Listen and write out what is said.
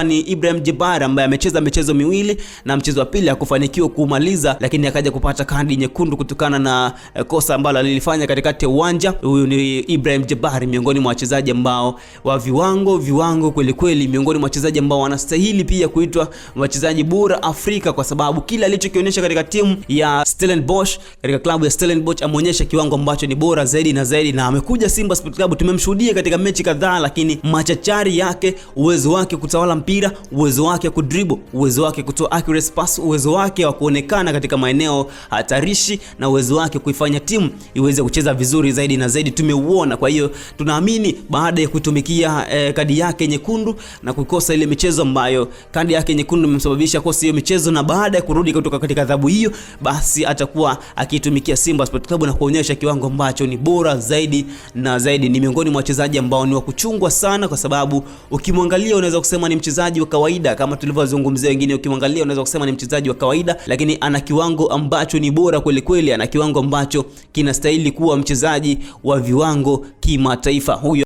ni Ibrahim Jabbar ambaye amecheza michezo miwili na mchezo wa pili hakufanikiwa kumaliza, lakini akaja kupata kadi nyekundu kutokana na kosa ambalo alilifanya katikati ya uwanja. Huyu ni Ibrahim Jabbar, miongoni mwa wachezaji ambao wa viwango kweli kweli, miongoni mwa wachezaji ambao wanastahili pia kuitwa wachezaji bora Afrika, kwa sababu kila alichokionyesha katika timu ya Stellenbosch, katika klabu ya Stellenbosch, ameonyesha kiwango ambacho ni bora zaidi na zaidi, na amekuja Simba Sports Club, tumemshuhudia katika mechi kadhaa, lakini machachari yake, uwezo wake kutawala mpira, uwezo wake kudribble, uwezo wake kutoa accurate pass, uwezo wake wa kuonekana katika maeneo hatarishi, na uwezo wake kuifanya timu iweze kucheza vizuri zaidi na zaidi tumeuona. Kwa hiyo tunaamini baada ya kutumikia kadi yake nyekundu na kukosa ile michezo ambayo kadi yake nyekundu imemsababisha kosa hiyo michezo, na baada ya kurudi kutoka katika adhabu hiyo, basi atakuwa akitumikia Simba Sports Club na kuonyesha kiwango ambacho ni bora zaidi na zaidi. Ni miongoni mwa wachezaji ambao ni wa kuchungwa sana, kwa sababu ukimwangalia unaweza kusema ni mchezaji wa kawaida kama tulivyozungumzia wengine, ukimwangalia unaweza kusema ni mchezaji wa kawaida, lakini ana kiwango ambacho ni bora kweli kweli, ana kiwango ambacho kinastahili kuwa mchezaji wa viwango kimataifa. Huyo